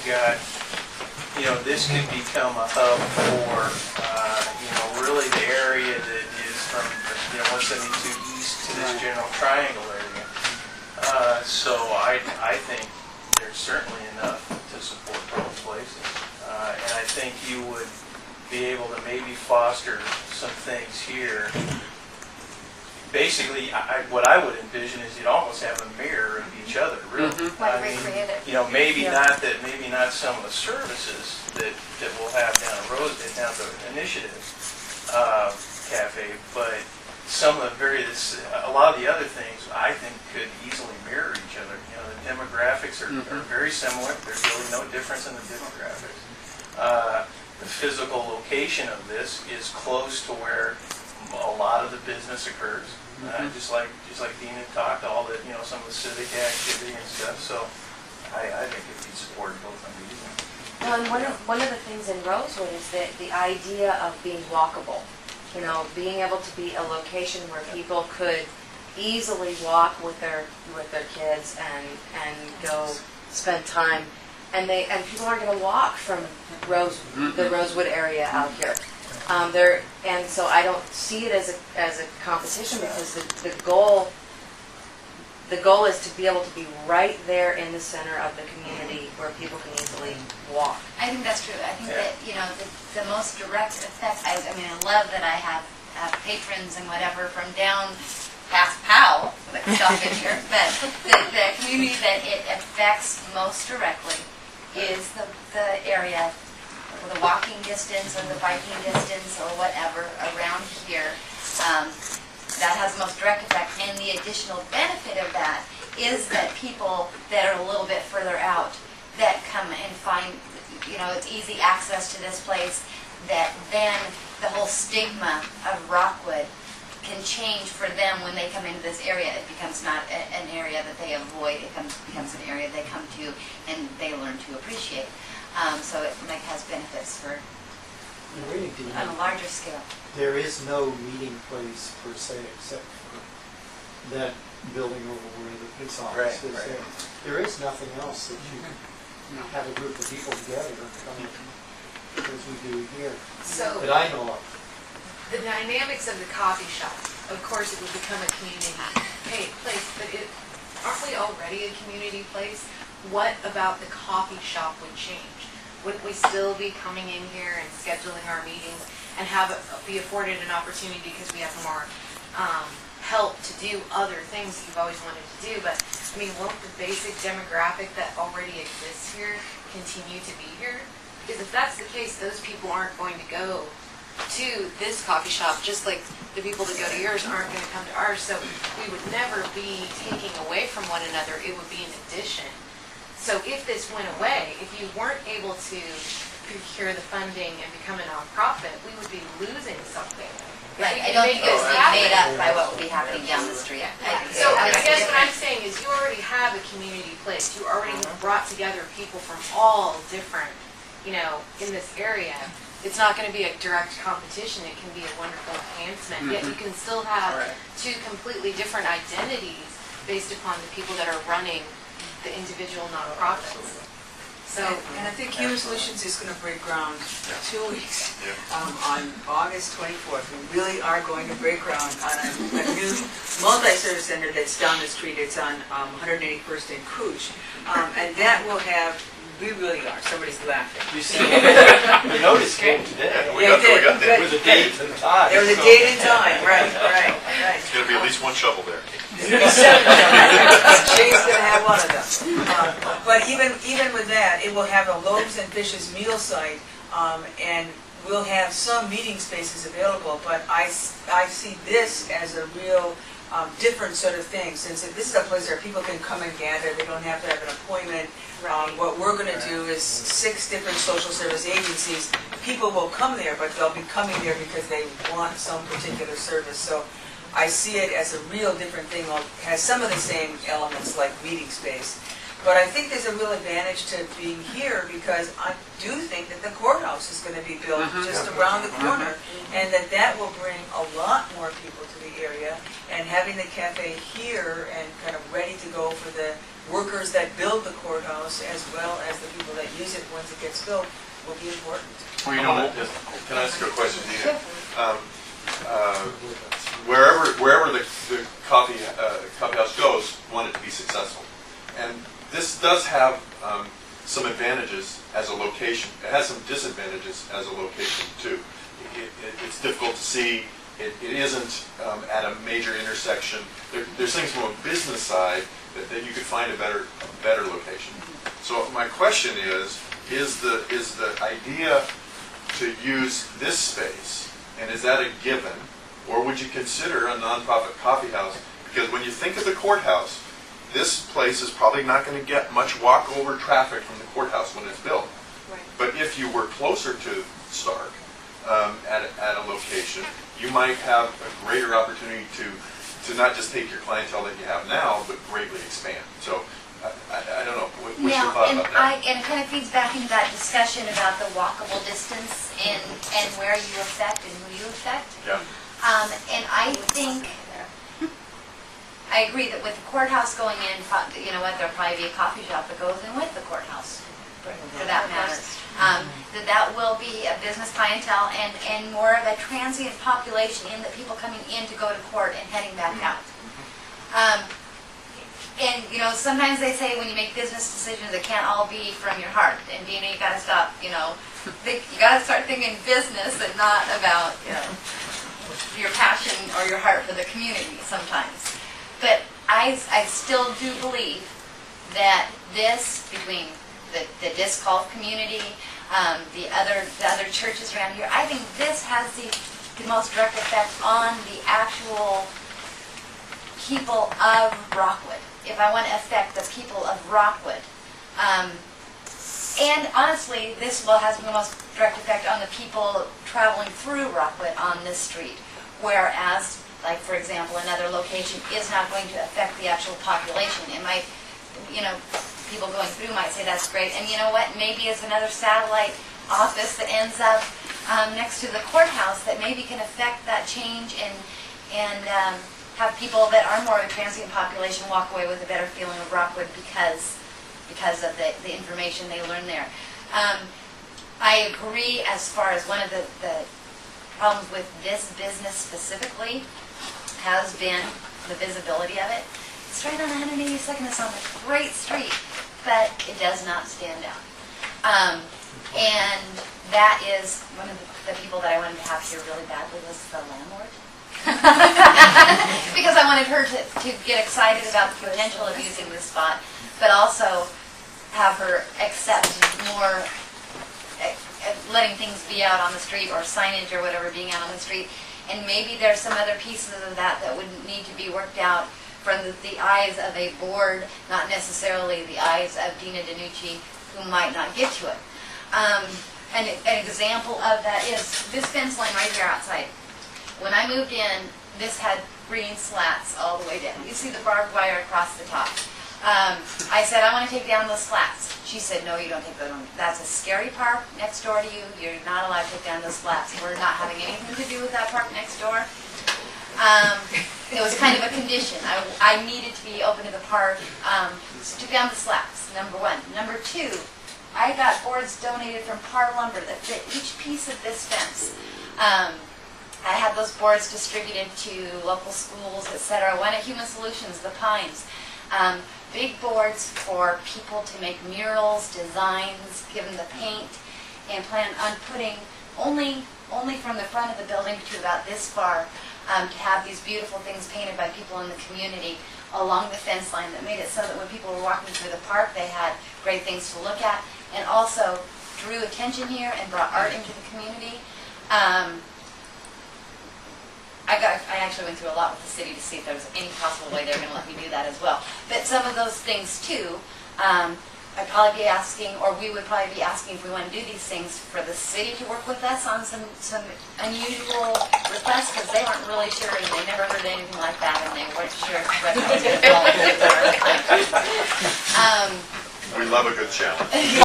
got, this could become a hub for, really the area that is from, 172 east to this general triangle area. So I think there's certainly enough to support both places. And I think you would be able to maybe foster some things here. Basically, what I would envision is you'd almost have a mirror of each other, really. Like recreate it. Maybe not some of the services that we'll have down the Initiative Cafe, but some of a lot of the other things I think could easily mirror each other. The demographics are very similar. There's really no difference in the demographics. The physical location of this is close to where a lot of the business occurs. Just like Dean had talked, all the some of the civic activity and stuff. So I think it'd be supported both on these. Well, and one of the things in Rosewood is that the idea of being walkable. Being able to be a location where people could easily walk with their kids and go spend time, and people aren't going to walk from the Rosewood area out here. And so I don't see it as a competition, because the goal is to be able to be right there in the center of the community where people can easily walk. I think that's true. I think that the most direct effect. I love that I have patrons and whatever from down past Powell that stop in here, but the community that it affects most directly is the area, the walking distance or the biking distance or whatever around here. That has the most direct effect, and the additional benefit of that is that people that are a little bit further out that come and find, it's easy access to this place, that then the whole stigma of Rockwood can change for them when they come into this area. It becomes not an area that they avoid, it becomes an area they come to and they learn to appreciate. So it has benefits for on a larger scale. There is no meeting place per se except for that building over where the police office is. Right. There is nothing else that you can have a group of people together as we do here So that I know of. the dynamics of the coffee shop, of course it would become a community place, but aren't we already a community place? What about the coffee shop would change? Wouldn't we still be coming in here and scheduling our meetings and be afforded an opportunity because we have more help to do other things that you've always wanted to do? But won't the basic demographic that already exists here continue to be here? Because if that's the case, those people aren't going to go to this coffee shop, just like the people that go to yours aren't going to come to ours. So we would never be taking away from one another. It would be an addition. So if this went away, if you weren't able to procure the funding and become a nonprofit, we would be losing something. Right. I don't think it was being made up by what would be happening down the street. So I guess what I'm saying is you already have a community place. You already have brought together people from all different, in this area. It's not going to be a direct competition. It can be a wonderful enhancement. Yet you can still have two completely different identities based upon the people that are running the individual nonprofits. So, and I think Human Solutions is going to break ground 2 weeks on August 24th. We really are going to break ground on a new multi-service center that's down the street. It's on 181st and Cooch, and that will have. We really are. Somebody's laughing. You see, the notice came today. We got There was a date and time. There was a date and time. Right. There's going to be at least one shovel there. There's going to be 7 of them. Shane's going to have one of them. But even with that, it will have a Loaves and Fishes meal site, and we'll have some meeting spaces available. But I see this as a real different sort of thing, since this is a place where people can come and gather. They don't have to have an appointment. What we're going to do is 6 different social service agencies. People will come there, but they'll be coming there because they want some particular service. So I see it as a real different thing. It has some of the same elements like meeting space. But I think there's a real advantage to being here because I do think that the courthouse is going to be built just around the corner, and that will bring a lot more people to the area. And having the cafe here and kind of ready to go for the workers that build the courthouse as well as the people that use it once it gets built will be important. Well, you know, can I ask you a question, Dina? Wherever the coffee house goes, we want it to be successful. And this does have some advantages as a location. It has some disadvantages as a location too. It's difficult to see. It isn't at a major intersection. There's things from a business side that you could find a better location. So my question is the idea to use this space, and is that a given, or would you consider a nonprofit coffee house? Because when you think of the courthouse, this place is probably not going to get much walkover traffic from the courthouse when it's built. Right. But if you were closer to Stark at a location, you might have a greater opportunity to not just take your clientele that you have now, but greatly expand. So I don't know. What's your thought about that? And it kind of feeds back into that discussion about the walkable distance and where you affect and who you affect. Yeah. And I think, I agree that with the courthouse going in, you know what, there'll probably be a coffee shop that goes in with the courthouse, for that matter. That will be a business clientele and more of a transient population in that people coming in to go to court and heading back out. And you know, sometimes they say when you make business decisions, it can't all be from your heart. And you got to stop. You got to start thinking business and not about your passion or your heart for the community sometimes. But I still do believe that this, between the disc golf community, the other churches around here, I think this has the most direct effect on the actual people of Rockwood. If I want to affect the people of Rockwood. And honestly, this has the most direct effect on the people traveling through Rockwood on this street. Whereas, like for example, another location is not going to affect the actual population. It might, people going through might say that's great. And you know what? Maybe it's another satellite office that ends up next to the courthouse that maybe can affect that change and have people that are more of a transient population walk away with a better feeling of Rockwood because of the information they learn there. I agree as far as one of the problems with this business specifically has been the visibility of it. It's right on 182nd. It's on a great street, but it does not stand out. And that is one of the people that I wanted to have here really badly was the landlord. Because I wanted her to get excited about the potential of using this spot, but also have her accept more, letting things be out on the street or signage or whatever being out on the street. And maybe there's some other pieces of that would need to be worked out from the eyes of a board, not necessarily the eyes of Dina DiNucci, who might not get to it. An example of that is this fence line right here outside. When I moved in, this had green slats all the way down. You see the barbed wire across the top. I said, I want to take down those slats. She said, no, you don't take those down. That's a scary park next door to you. You're not allowed to take down those slats. We're not having anything to do with that park next door. It was kind of a condition. I needed to be open to the park. So took down the slats, number one. Number two, I got boards donated from Par Lumber that fit each piece of this fence. I had those boards distributed to local schools, etc. One at Human Solutions, the Pines. Big boards for people to make murals, designs, give them the paint, and plan on putting only from the front of the building to about this far to have these beautiful things painted by people in the community along the fence line that made it so that when people were walking through the park, they had great things to look at, and also drew attention here and brought art into the community. I actually went through a lot with the city to see if there was any possible way they were going to let me do that as well. But some of those things too I'd probably be asking, or we would probably be asking if we want to do these things for the city to work with us on some unusual requests, because they weren't really sure, and they never heard anything like that, and they weren't sure if the residents would fall into our. We love a good challenge.